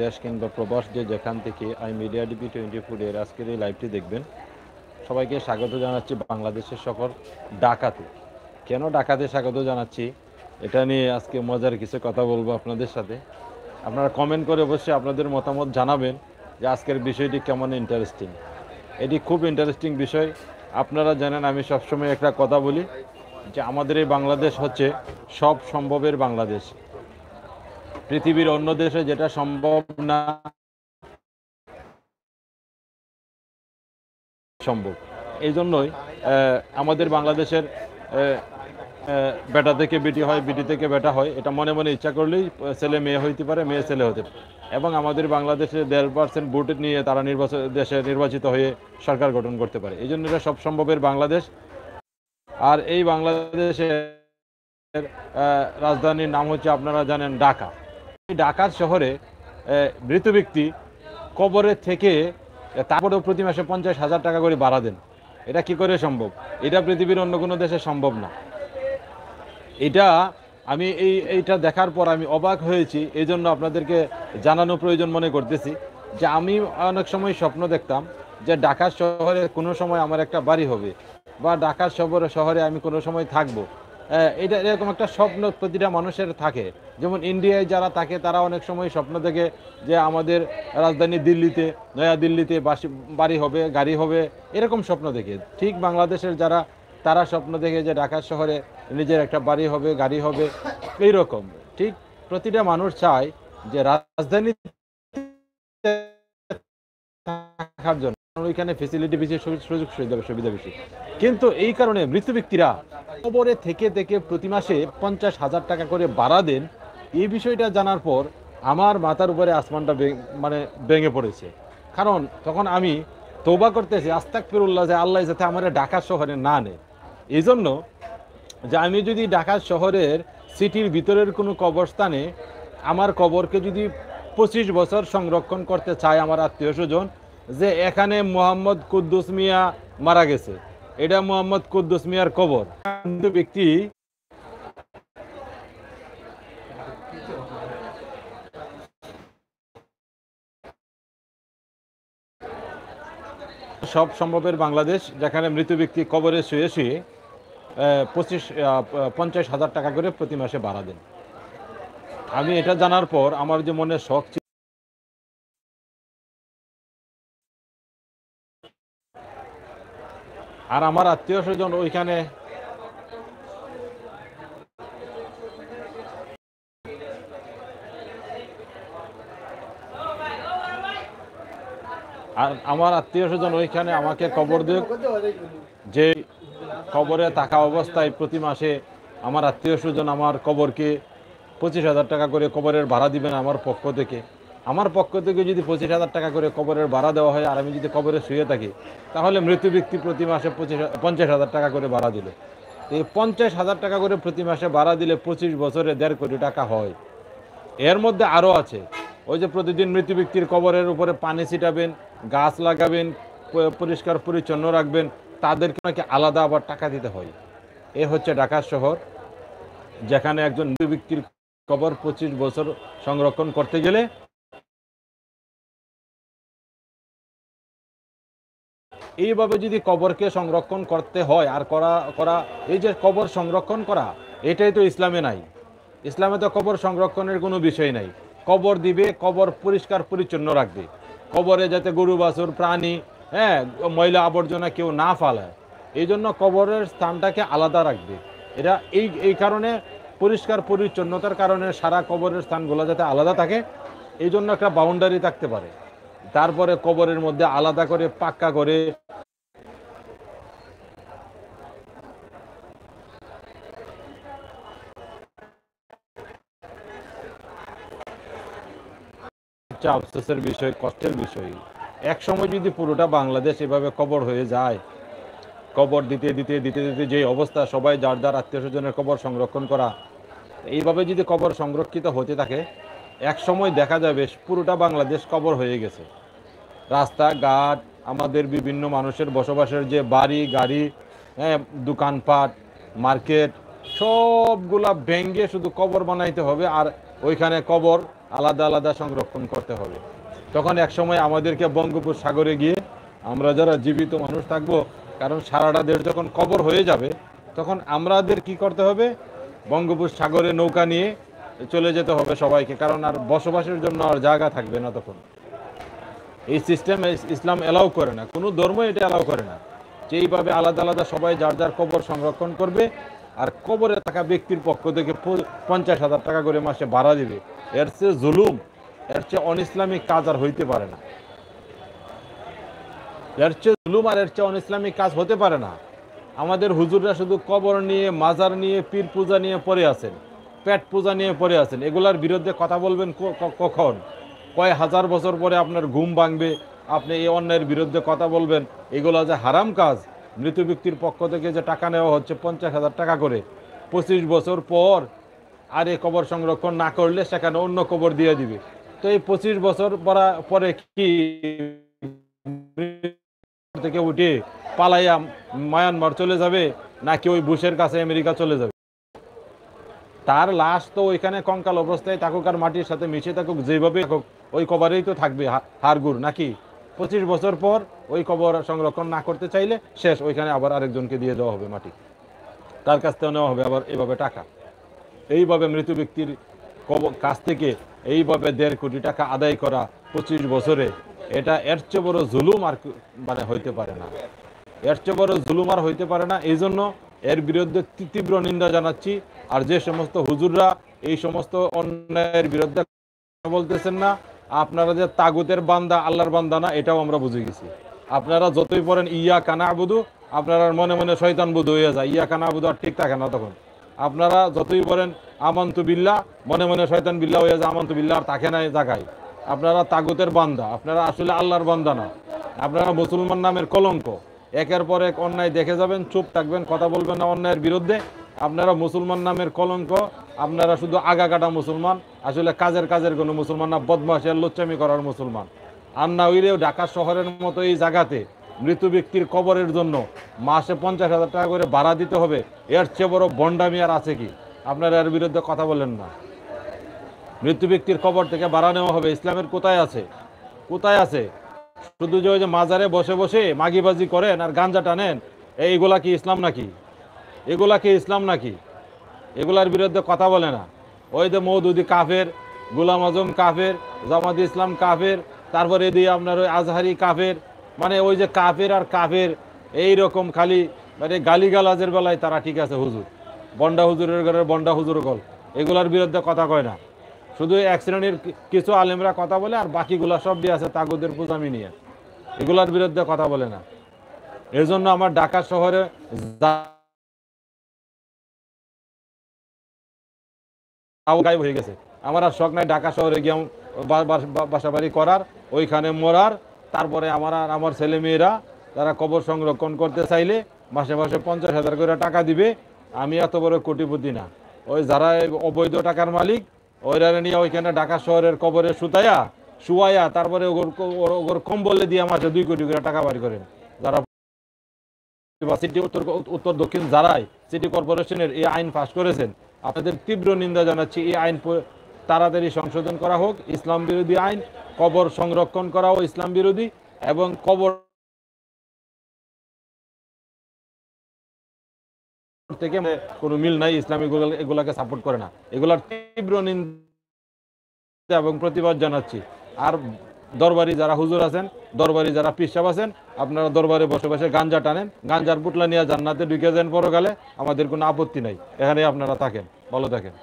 দেশ কিংবা প্রবাস যে যেখান থেকে মিডিয়া ডিপি 24 এর আজকের এই লাইভটি দেখবেন, সবাইকে স্বাগত জানাচ্ছি বাংলাদেশের শহর ঢাকাতে। কেন ঢাকাতে স্বাগত জানাচ্ছি এটা নিয়ে আজকে মজার কিছু কথা বলবো আপনাদের সাথে। আপনারা কমেন্ট করে অবশ্যই আপনাদের মতামত জানাবেন যে আজকের বিষয়টি কেমন ইন্টারেস্টিং। এটি খুব ইন্টারেস্টিং বিষয়। আপনারা জানেন আমি সবসময় একটা কথা বলি যে আমাদের এই বাংলাদেশ হচ্ছে সব সম্ভবের বাংলাদেশ। পৃথিবীর অন্য দেশে যেটা সম্ভব না সম্ভব, এই জন্যই আমাদের বাংলাদেশের বেটা থেকে বেটি হয়, বেটি থেকে বেটা হয়। এটা মনে মনে ইচ্ছা করলেই ছেলে মেয়ে হইতে পারে, মেয়ে ছেলে হতে পারে। এবং আমাদের বাংলাদেশে 1.5% ভোট নিয়ে তারা দেশে নির্বাচিত হয়ে সরকার গঠন করতে পারে। এই জন্য এটা সব সম্ভবের বাংলাদেশ। আর এই বাংলাদেশের রাজধানীর নাম হচ্ছে আপনারা জানেন ঢাকা। এই ঢাকা শহরে মৃত ব্যক্তি কবরে থেকে তারপরেও প্রতি মাসে 50,000 টাকা করে ভাড়া দেন। এটা কি করে সম্ভব? এটা পৃথিবীর অন্য কোনো দেশে সম্ভব না। এটা আমি এইটা দেখার পর আমি অবাক হয়েছি। এই জন্য আপনাদেরকে জানানো প্রয়োজন মনে করতেছি যে আমি অনেক সময় স্বপ্ন দেখতাম যে ঢাকা শহরে কোনো সময় আমার একটা বাড়ি হবে বা ঢাকা শহরে আমি কোনো সময় থাকবো। এটা এরকম একটা স্বপ্ন প্রতিটা মানুষের থাকে। যেমন ইন্ডিয়ায় যারা থাকে তারা অনেক সময় স্বপ্ন দেখে যে আমাদের রাজধানী দিল্লিতে, নয়া দিল্লিতে বাড়ি হবে, গাড়ি হবে, এরকম স্বপ্ন দেখে। ঠিক বাংলাদেশের তারা স্বপ্ন দেখে যে ঢাকা শহরে নিজের একটা বাড়ি হবে, গাড়ি হবে, এইরকম। ঠিক প্রতিটা মানুষ চায় যে রাজধানী থাকার জন্য ওইখানে ফেসিলিটি বেশি, সুযোগ সুবিধা বেশি। কিন্তু এই কারণে মৃত ব্যক্তিরা কবরে থেকে থেকে প্রতি মাসে 50,000 টাকা করে ভাড়া দেন। এই বিষয়টা জানার পর আমার মাথার উপরে আসমানটা মানে ভেঙে পড়েছে। কারণ তখন আমি তওবা করতেছি, আস্তাগফিরুল্লাহ, যে আল্লাহ যাতে আমার ঢাকা শহরে না নেয়। এই জন্য যে আমি যদি ঢাকা শহরের সিটির ভিতরের কোনো কবরস্থানে আমার কবরকে যদি 25 বছর সংরক্ষণ করতে চায় আমার আত্মীয় স্বজন, যে এখানে মোহাম্মদ কুদ্দুস মিয়া মারা গেছে, এটা মোহাম্মদ কুদ্দুস মিয়ার কবর, ব্যক্তি সব সম্ভবের বাংলাদেশ, যেখানে মৃত ব্যক্তি কবরে শুয়ে শুয়ে 50,000 টাকা করে প্রতি মাসে ভাড়া দেন। আমি এটা জানার পর আমার যে মনে শখ ছিল, আর আমার আত্মীয় স্বজন ওইখানে আমাকে কবর দেয়, যে কবরে থাকা অবস্থায় প্রতি মাসে আমার আত্মীয় স্বজন আমার কবরকে 25,000 টাকা করে কবরের ভাড়া দিবেন আমার পক্ষ থেকে। আমার পক্ষ থেকে যদি 25,000 টাকা করে কবরের ভাড়া দেওয়া হয় আর আমি যদি কবরে শুয়ে থাকি, তাহলে মৃত ব্যক্তি প্রতি মাসে 50,000 টাকা করে ভাড়া দিল। এই 50,000 টাকা করে প্রতি মাসে ভাড়া দিলে 25 বছরে 1.5 কোটি টাকা হয়। এর মধ্যে আরও আছে, ওই যে প্রতিদিন মৃত ব্যক্তির কবরের উপরে পানি ছিটাবেন, গাছ লাগাবেন, পরিষ্কার পরিচ্ছন্ন রাখবেন, তাদেরকে নাকি আলাদা আবার টাকা দিতে হয়। এ হচ্ছে ঢাকা শহর, যেখানে একজন মৃত ব্যক্তির কবর 25 বছর সংরক্ষণ করতে গেলে এইভাবে যদি কবরকে সংরক্ষণ করতে হয় আর করা এই যে কবর সংরক্ষণ করা, এটাই তো ইসলামে নাই। ইসলামে তো কবর সংরক্ষণের কোনো বিষয় নাই। কবর দিবে, কবর পরিষ্কার পরিচ্ছন্ন রাখবে, কবরে যাতে গরু বাছুর প্রাণী, ময়লা আবর্জনা কেউ না ফালায়, এই জন্য কবরের স্থানটাকে আলাদা রাখবে। এটা এই কারণে, পরিষ্কার পরিচ্ছন্নতার কারণে সারা কবরের স্থানগুলো যাতে আলাদা থাকে, এই জন্য একটা বাউন্ডারি থাকতে পারে। তারপরে কবরের মধ্যে আলাদা করে পাক্কা করে আফসোসের বিষয়, কষ্টের বিষয়। এক সময় যদি পুরোটা বাংলাদেশ এভাবে কবর হয়ে যায়, কবর দিতে দিতে দিতে দিতে যে অবস্থা, সবাই যার যার আত্মীয় স্বজনের কবর সংরক্ষণ করা, এইভাবে যদি কবর সংরক্ষিত হতে থাকে, এক সময় দেখা যাবে পুরোটা বাংলাদেশ কবর হয়ে গেছে। রাস্তাঘাট, আমাদের বিভিন্ন মানুষের বসবাসের যে বাড়ি গাড়ি, দোকানপাট, মার্কেট, সবগুলা ভেঙ্গে শুধু কবর বানাইতে হবে। আর ওইখানে কবর আলাদা আলাদা সংরক্ষণ করতে হবে। তখন একসময় আমাদেরকে বঙ্গোপসাগরে গিয়ে আমরা যারা জীবিত মানুষ থাকবো, কারণ সারাটা দেশ যখন কবর হয়ে যাবে, তখন আমাদের কি করতে হবে, বঙ্গোপসাগরে নৌকা নিয়ে চলে যেতে হবে সবাইকে, কারণ আর বসবাসের জন্য আর জায়গা থাকবে না তখন। এই সিস্টেম ইসলাম এলাও করে না, কোনো ধর্ম এটা এলাও করে না যে এইভাবে আলাদা আলাদা সবাই যার যার কবর সংরক্ষণ করবে আর কবরে থাকা ব্যক্তির পক্ষ থেকে 50,000 টাকা করে মাসে ভাড়া দিবে। এর চেয়ে জুলুম, এর চেয়ে অনইসলামিক কাজ আর হইতে পারে না। এর চেয়ে জুলুম আর এর চেয়ে অনইসলামিক কাজ হতে পারে না। আমাদের হুজুররা শুধু কবর নিয়ে, মাজার নিয়ে, পীর পূজা নিয়ে পড়ে আছেন, পেট পূজা নিয়ে পড়ে আছেন। এগুলার বিরুদ্ধে কথা বলবেন কখন? কয় হাজার বছর পরে আপনার ঘুম ভাঙবে, আপনি এই অন্যায়ের বিরুদ্ধে কথা বলবেন। এগুলো যে হারাম কাজ, মৃত ব্যক্তির পক্ষ থেকে যে টাকা নেওয়া হচ্ছে 50,000 টাকা করে, 25 বছর পর আর এই কবর সংরক্ষণ না করলে সেখানে অন্য কবর দিয়ে দিবে। তো এই 25 বছর পরে কি থেকে উঠে পালাইয়া মায়ানমার চলে যাবে, নাকি ওই বুশের কাছে আমেরিকা চলে যাবে? তার লাশ তো ওইখানে কঙ্কাল অবস্থায় থাকুক আর মাটির সাথে মিশে থাকুক, যেভাবে থাকুক ওই কবরেই তো থাকবে হাড়গুড়, নাকি? 25 বছর পর ওই কবর সংরক্ষণ না করতে চাইলে শেষ, ওইখানে আবার আরেকজনকে দিয়ে দেওয়া হবে মাটি, তার কাছ থেকে নেওয়া হবে আবার এভাবে টাকা। এইভাবে মৃত ব্যক্তির কাছ থেকে এইভাবে 1.5 কোটি টাকা আদায় করা 25 বছরে, এটা এর চেয়ে বড় জুলুম আর মানে হইতে পারে না। এর চেয়ে বড় জুলুম আর হইতে পারে না। এই জন্য এর বিরুদ্ধে তীব্র নিন্দা জানাচ্ছি। আর যে সমস্ত হুজুররা এই সমস্ত অন্যায়ের বিরুদ্ধে বলতেছেন না, আপনারা যে তাগুতের বান্দা, আল্লাহর বান্দা না, এটাও আমরা বুঝে গেছি। আপনারা যতই পড়েন ইয়া কানা আবুদু, আপনারা মনে মনে শয়তান বুধ হয়ে যায়, ইয়া কানা আবুদু আর ঠিক থাকে না তখন। আপনারা যতই পড়েন আমান্তু বিল্লাহ, মনে মনে শয়তান বিল্লাহ হয়ে যায়, আমান্তু বিল্লাহ আর থাকে না এই জায়গায়। আপনারা তাগুতের বান্দা, আপনারা আসলে আল্লাহর বান্দা না। আপনারা মুসলমান নামের কলঙ্ক। একের পর এক অন্যায় দেখে যাবেন, চুপ থাকবেন, কথা বলবেন না অন্যায়ের বিরুদ্ধে। আপনারা মুসলমান নামের কলঙ্ক, আপনারা শুধু আগা কাটা মুসলমান, আসলে কাজের কোনো মুসলমান না, বদমাশি আর লুচ্চামি করার মুসলমান। আর না হইলেও ঢাকা শহরের মতো এই জায়গাতে মৃত ব্যক্তির কবরের জন্য মাসে 50,000 টাকা করে ভাড়া দিতে হবে, এর চেয়ে বড় বন্ডামি আর আছে কি? আপনারা এর বিরুদ্ধে কথা বলেন না। মৃত্যু ব্যক্তির কবর থেকে ভাড়া নেওয়া হবে, ইসলামের কোথায় আছে? কোথায় আছে? শুধু যে ওই যে মাজারে বসে বসে মাগিবাজি করেন আর গাঞ্জা টানেন, এইগুলা কি ইসলাম নাকি? এগুলা কি ইসলাম নাকি? এগুলার বিরুদ্ধে কথা বলে না। ওই যে মওদুদি কাফের, গোলাম আজম কাফের, জামাত ইসলাম কাফের, তারপরে দিয়ে আপনার ওই আজহারি কাফের, মানে ওই যে কাফের আর কাফের এইরকম খালি মানে গালিগালাজের বেলায় তারা ঠিক আছে হুজুর, বন্ডা হুজুরের ঘরের বন্ডা হুজুর গল, এগুলার বিরুদ্ধে কথা কয় না। শুধু এক শ্রেণীর কিছু আলেমরা কথা বলে আর বাকিগুলা সব দিয়ে আছে তাগুদের পূজামি নিয়ে, এগুলার বিরুদ্ধে কথা বলে না। এই জন্য আমার ঢাকা শহরে গায়েব হয়ে গেছে। আমার আর শখ নাই ঢাকা শহরে গিয়ে বাসা বাড়ি করার, ওইখানে মরার। তারপরে আমার ছেলে মেয়েরা তারা কবর সংরক্ষণ করতে চাইলে মাসে মাসে 50,000 করে টাকা দিবে। আমি এত বড় কোটিপতি না। ওই যারা অবৈধ টাকার মালিক, ওইরা নিয়ে ওইখানে ঢাকা শহরের কবরে শুয়াইয়া তারপরে ওর কম্বলে দিয়ে মাসে 2 কোটি করে টাকা বাড়ি করেন। যারা সিটি উত্তর দক্ষিণ যারাই সিটি কর্পোরেশনের এই আইন পাস করেছেন, আপনাদের তীব্র নিন্দা জানাচ্ছি। এই আইন তাড়াতাড়ি সংশোধন করা হোক। ইসলাম বিরোধী আইন, কবর সংরক্ষণ করাও ইসলাম বিরোধী, এবং কবর থেকে কোনো মিল নাই। ইসলাম এগুলাকে সাপোর্ট করে না। এগুলার তীব্র নিন্দা এবং প্রতিবাদ জানাচ্ছি। আর দরবারি যারা হুজুর আছেন, দরবারি যারা পীর সাহেব আছেন, আপনারা দরবারে বসে বসে গাঞ্জা টানেন, গাঞ্জার পুটলা নিয়ে জান্নাতে ঢুকে যান পরকালে, আমাদের কোনো আপত্তি নাই। এখানে আপনারা থাকেন, ভালো থাকেন।